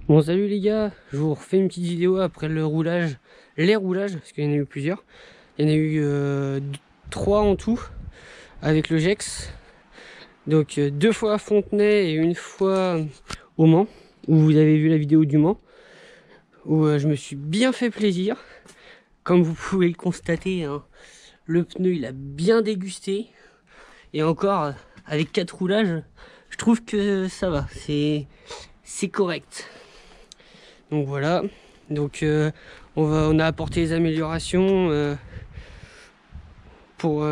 Bon, salut les gars, je vous refais une petite vidéo après le roulage, les roulages, parce qu'il y en a eu plusieurs. Il y en a eu 3 en tout avec le Gex. Donc 2 fois à Fontenay et une fois au Mans, où vous avez vu la vidéo du Mans, où je me suis bien fait plaisir. Comme vous pouvez le constater, hein, le pneu il a bien dégusté. Et encore, avec 4 roulages, je trouve que ça va, c'est correct. Donc voilà, donc on a apporté les améliorations pour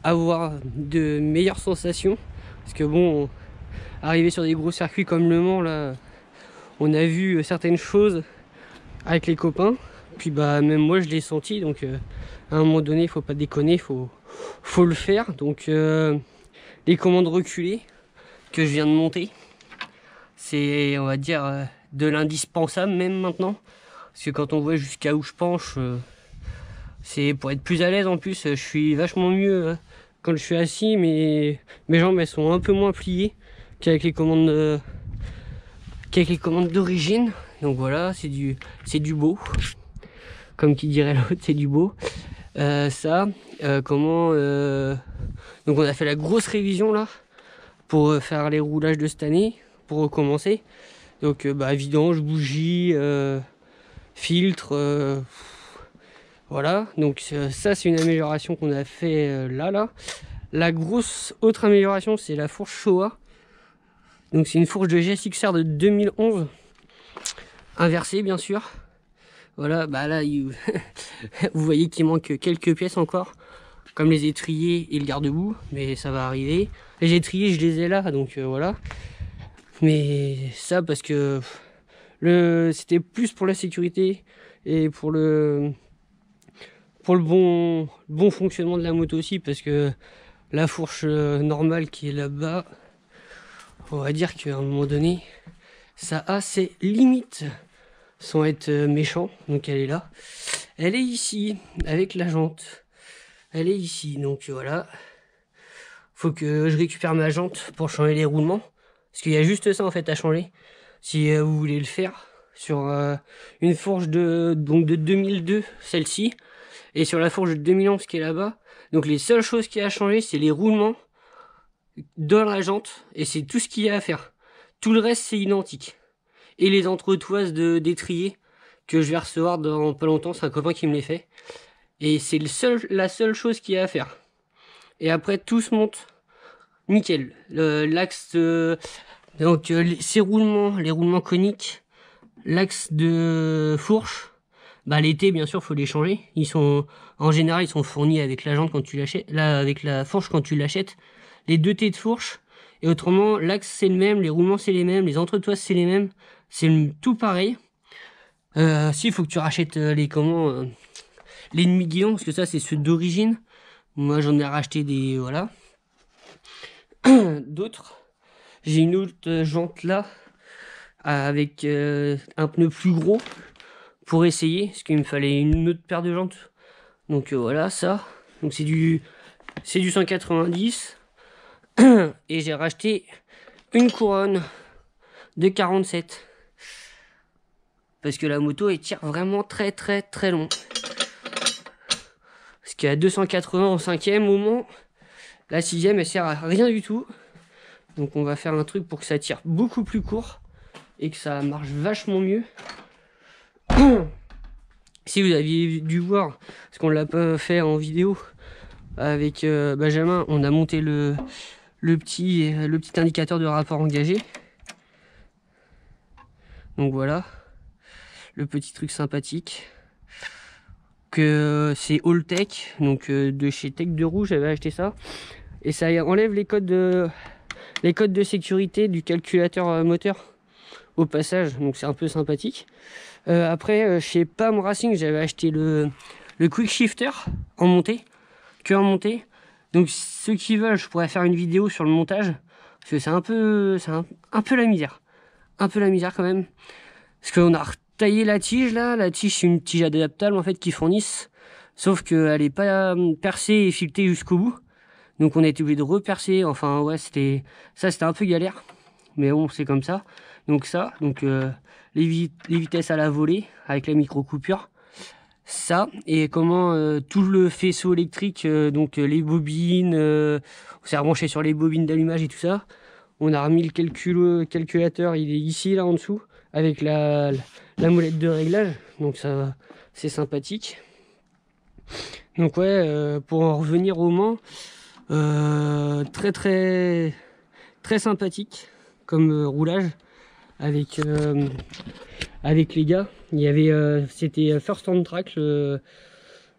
avoir de meilleures sensations. Parce que bon, arriver sur des gros circuits comme Le Mans, là, on a vu certaines choses avec les copains. Puis bah même moi je l'ai senti, donc à un moment donné, il faut pas déconner, faut le faire. Donc les commandes reculées que je viens de monter, c'est on va dire de l'indispensable même maintenant. Parce que quand on voit jusqu'à où je penche, c'est pour être plus à l'aise en plus. Je suis vachement mieux quand je suis assis, mais mes jambes elles sont un peu moins pliées qu'avec les commandes d'origine. Donc voilà, c'est du beau. Comme qui dirait l'autre, c'est du beau. Donc on a fait la grosse révision là pour faire les roulages de cette année, pour recommencer. Donc vidange, bougie, filtre, voilà. Donc ça c'est une amélioration qu'on a fait là. La grosse autre amélioration, c'est la fourche Showa. Donc c'est une fourche de GSXR de 2011, inversée bien sûr. Voilà, bah là vous voyez qu'il manque quelques pièces encore, comme les étriers et le garde-boue, mais ça va arriver. Les étriers je les ai là, donc voilà. Mais ça parce que c'était plus pour la sécurité et pour le bon fonctionnement de la moto aussi, parce que la fourche normale qui est là-bas, on va dire qu'à un moment donné ça a ses limites, sans être méchant. Donc elle est là, elle est ici avec la jante, elle est ici, donc voilà. Faut que je récupère ma jante pour changer les roulements, parce qu'il y a juste ça en fait à changer si vous voulez le faire sur une fourche de 2002, celle-ci, et sur la fourche de 2011 qui est là-bas. Donc les seules choses qu'il y a à changer, c'est les roulements dans la jante, et c'est tout ce qu'il y a à faire. Tout le reste c'est identique. Et les entretoises d'étrier que je vais recevoir dans pas longtemps, c'est un copain qui me les fait. Et c'est la seule chose qu'il y a à faire. Et après tout se monte nickel. L'axe ces roulements, les roulements coniques, l'axe de fourche, bah l'été bien sûr faut les changer. En général ils sont fournis avec la jante quand tu l'achètes, là avec la fourche quand tu l'achètes. Les 2 T de fourche. Et autrement l'axe c'est le même, les roulements c'est les mêmes, les entretoises c'est les mêmes, c'est tout pareil. Il faut que tu rachètes les demi-guidons, parce que ça c'est ceux d'origine. Moi j'en ai racheté des, voilà. D'autres. J'ai une autre jante là, avec un pneu plus gros, pour essayer, parce qu'il me fallait une autre paire de jantes. Donc voilà, ça. Donc c'est du 190. Et j'ai racheté une couronne de 47. Parce que la moto elle tire vraiment très long. Parce qu'à 280 en 5ème au Mans, la 6ème elle sert à rien du tout. Donc on va faire un truc pour que ça tire beaucoup plus court et que ça marche vachement mieux. Si vous aviez dû voir, parce qu'on l'a pas fait en vidéo, avec Benjamin, on a monté le petit indicateur de rapport engagé. Donc voilà, le petit truc sympathique. Que c'est Alltech, donc de chez Tech de Rouge, j'avais acheté ça. Et ça enlève les codes de sécurité du calculateur moteur au passage, donc c'est un peu sympathique. Après chez PAM Racing j'avais acheté le Quick Shifter en montée, que en montée. Donc ceux qui veulent, je pourrais faire une vidéo sur le montage, parce que c'est un peu la misère, quand même, parce qu'on a retaillé la tige là. La tige c'est une tige adaptable en fait qu'ils fournissent, sauf qu'elle est pas percée et filetée jusqu'au bout. Donc on a été obligé de repercer, enfin ouais c'était un peu galère, mais bon c'est comme ça. Donc ça, donc les vitesses à la volée avec la micro-coupure. Ça, et comment tout le faisceau électrique, donc les bobines, on s'est rebranché sur les bobines d'allumage et tout ça. On a remis le calculateur, il est ici, là en dessous, avec la molette de réglage. Donc ça, c'est sympathique. Donc ouais, pour en revenir au Mans, très très très sympathique comme roulage avec les gars. Il y avait c'était First on Track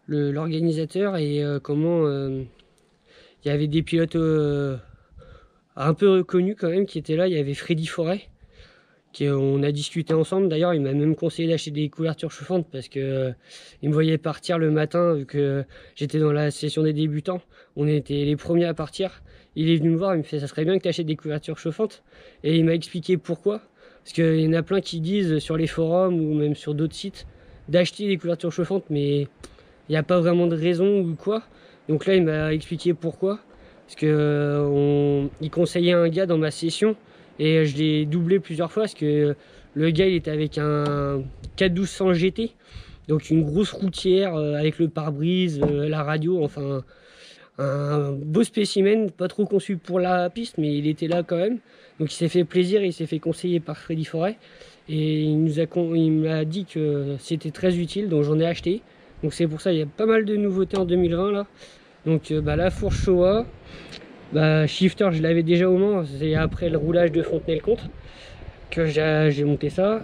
l'organisateur et il y avait des pilotes un peu reconnus quand même qui étaient là. Il y avait Freddy Forêt on a discuté ensemble. D'ailleurs, il m'a même conseillé d'acheter des couvertures chauffantes parce que il me voyait partir le matin vu que j'étais dans la session des débutants. On était les premiers à partir. Il est venu me voir, il me fait ça serait bien que tu achètes des couvertures chauffantes et il m'a expliqué pourquoi. Parce qu'il y en a plein qui disent sur les forums ou même sur d'autres sites d'acheter des couvertures chauffantes, mais il n'y a pas vraiment de raison ou quoi. Donc là, il m'a expliqué pourquoi. Parce que il conseillait un gars dans ma session et je l'ai doublé plusieurs fois parce que le gars il était avec un 41200 GT, donc une grosse routière avec le pare-brise, la radio, enfin un beau spécimen, pas trop conçu pour la piste, mais il était là quand même. Donc il s'est fait plaisir, il s'est fait conseiller par Freddy Forêt et il m'a dit que c'était très utile, donc j'en ai acheté. Donc c'est pour ça il y a pas mal de nouveautés en 2020 là. Donc la fourche Showa. Shifter, je l'avais déjà au Mans, c'est après le roulage de Fontenay-le-Comte que j'ai monté ça.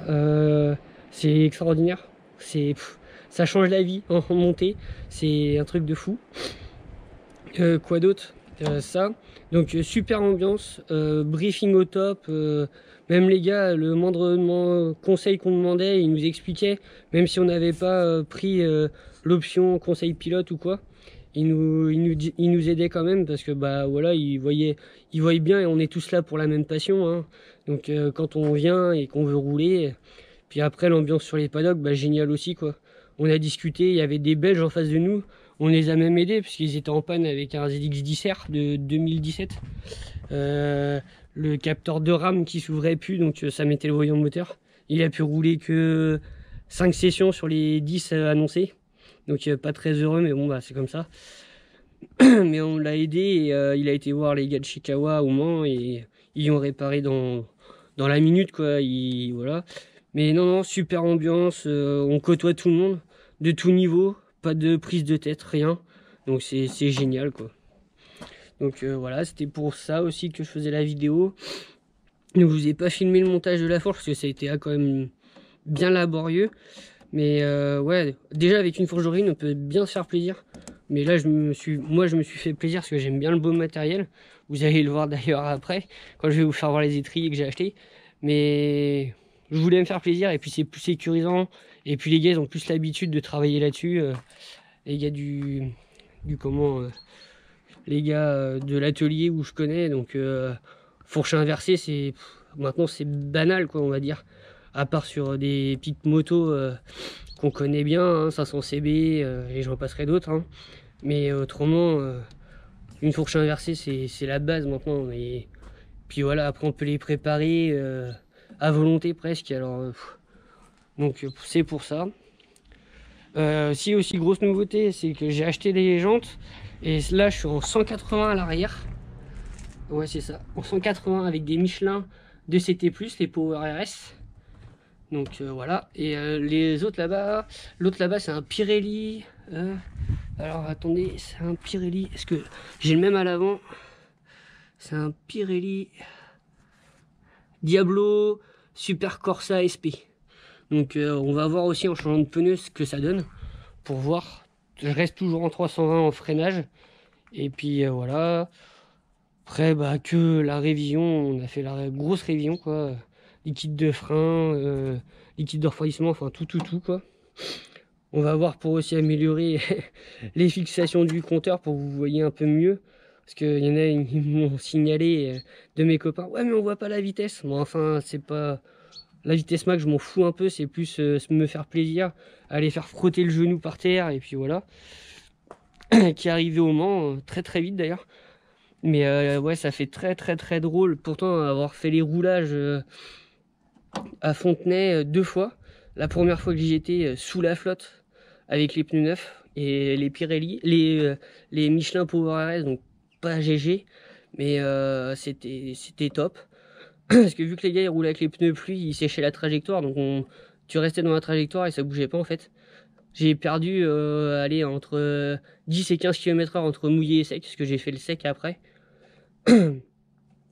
C'est extraordinaire, ça change la vie en montée, c'est un truc de fou. Quoi d'autre? Ça, donc super ambiance, briefing au top, même les gars, le moindre conseil qu'on demandait, ils nous expliquaient, même si on n'avait pas pris l'option conseil pilote ou quoi. Il nous aidait quand même parce que voilà, il voyait bien et on est tous là pour la même passion, hein. Donc quand on vient et qu'on veut rouler, puis après l'ambiance sur les paddocks, génial aussi quoi. On a discuté, il y avait des Belges en face de nous, on les a même aidés parce qu'ils étaient en panne avec un ZX10R de 2017. Le capteur de RAM qui s'ouvrait plus, donc ça mettait le voyant moteur. Il a pu rouler que 5 sessions sur les 10 annoncées. Donc pas très heureux, mais bon c'est comme ça. Mais on l'a aidé et il a été voir les gars de Chikawa au Mans et ils ont réparé dans la minute quoi. Voilà. Mais non, super ambiance, on côtoie tout le monde, de tout niveau, pas de prise de tête, rien. Donc c'est génial quoi. Donc voilà, c'était pour ça aussi que je faisais la vidéo. Je ne vous ai pas filmé le montage de la fourche parce que ça a été quand même bien laborieux. Mais ouais, déjà avec une fourche d'origine, on peut bien se faire plaisir. Mais là, moi, je me suis fait plaisir parce que j'aime bien le beau matériel. Vous allez le voir d'ailleurs après, quand je vais vous faire voir les étriers que j'ai achetés. Mais je voulais me faire plaisir et puis c'est plus sécurisant. Et puis les gars, ils ont plus l'habitude de travailler là-dessus. Les gars les gars de l'atelier où je connais. Donc fourche inversée, maintenant c'est banal quoi, on va dire. À part sur des petites motos qu'on connaît bien, hein, 500 CB, et j'en passerai d'autres. Hein. Mais autrement, une fourche inversée, c'est la base maintenant. Et puis voilà, après on peut les préparer à volonté presque. Alors, donc c'est pour ça. Si aussi grosse nouveauté, c'est que j'ai acheté des jantes. Et là, je suis en 180 à l'arrière. Ouais, c'est ça. En 180 avec des Michelin 2CT+, les Power RS. Donc voilà, et les autres là-bas, l'autre là-bas c'est un Pirelli. Alors attendez, c'est un Pirelli. Est-ce que j'ai le même à l'avant? C'est un Pirelli Diablo Super Corsa SP. Donc on va voir aussi en changeant de pneu ce que ça donne pour voir. Je reste toujours en 320 en freinage. Et puis voilà. Après que la révision, on a fait la grosse révision quoi. Liquide de frein, liquide de refroidissement, enfin tout quoi. On va voir pour aussi améliorer les fixations du compteur pour que vous voyez un peu mieux. Parce qu'il y en a, ils m'ont signalé de mes copains, ouais mais on voit pas la vitesse. Bon enfin c'est pas... La vitesse max je m'en fous un peu, c'est plus me faire plaisir, aller faire frotter le genou par terre et puis voilà. Qui est arrivé au Mans, très vite d'ailleurs. Mais ouais ça fait très drôle. Pourtant avoir fait les roulages... à Fontenay 2 fois. La première fois que j'y étais sous la flotte avec les pneus neufs et les Pirelli, les Michelin Power RS, donc pas GG, mais c'était top. Parce que vu que les gars ils roulaient avec les pneus pluie, ils séchaient la trajectoire, donc tu restais dans la trajectoire et ça bougeait pas en fait. J'ai perdu aller entre 10 et 15 km/h entre mouillé et sec, parce que j'ai fait le sec après.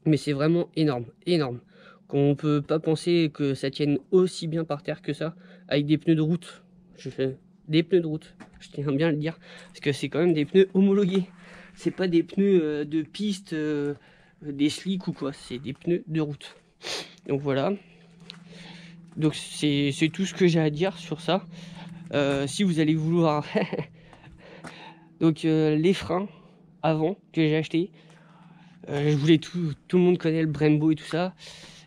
Mais c'est vraiment énorme, énorme. Qu'on peut pas penser que ça tienne aussi bien par terre que ça, avec des pneus de route. Je fais des pneus de route, je tiens bien à le dire, parce que c'est quand même des pneus homologués. C'est pas des pneus de piste, des slicks ou quoi, c'est des pneus de route. Donc voilà. Donc c'est tout ce que j'ai à dire sur ça. Si vous allez vouloir... Donc les freins avant que j'ai acheté, je voulais tout le monde connaît le Brembo et tout ça.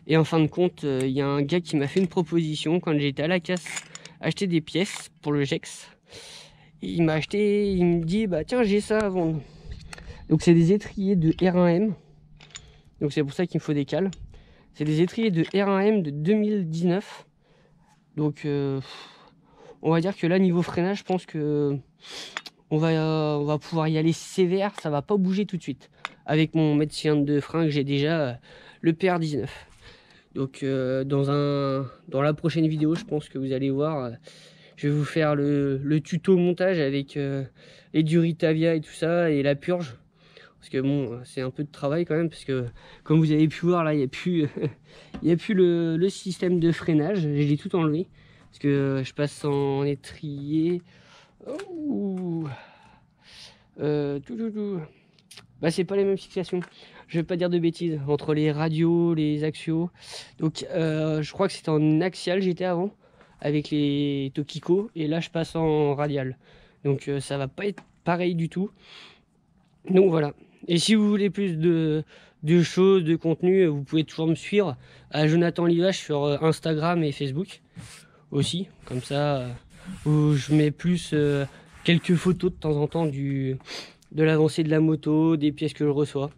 Et en fin de compte, il y a un gars qui m'a fait une proposition quand j'étais à la casse acheter des pièces pour le Gex. Il m'a acheté, il me dit bah tiens j'ai ça à vendre. Donc c'est des étriers de R1M. Donc c'est pour ça qu'il me faut des cales. C'est des étriers de R1M de 2019. Donc on va dire que là niveau freinage, je pense que on va pouvoir y aller sévère, ça va pas bouger tout de suite. Avec mon médecin de frein que j'ai déjà, le PR19. Donc dans la prochaine vidéo, je pense que vous allez voir, je vais vous faire le tuto montage avec les Duritavia et tout ça, et la purge. Parce que bon, c'est un peu de travail quand même, parce que comme vous avez pu voir là, il n'y a plus, il y a plus le système de freinage, j'ai tout enlevé. Parce que je passe en étrier. Oh. Bah c'est pas les mêmes fixations, je vais pas dire de bêtises, entre les radios, les axiaux. Donc je crois que c'était en axial j'étais avant avec les Tokiko, et là je passe en radial, donc ça va pas être pareil du tout. Donc voilà, et si vous voulez plus de choses, de contenu, vous pouvez toujours me suivre à Jonathan Livache sur Instagram et Facebook aussi, comme ça où je mets plus quelques photos de temps en temps de l'avancée de la moto, des pièces que je reçois.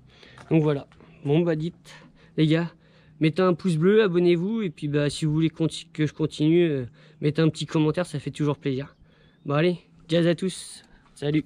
Donc voilà. Bon bah dites les gars, mettez un pouce bleu, abonnez-vous, et puis bah si vous voulez que je continue, mettez un petit commentaire, ça fait toujours plaisir. Bon allez, gaz à tous, salut.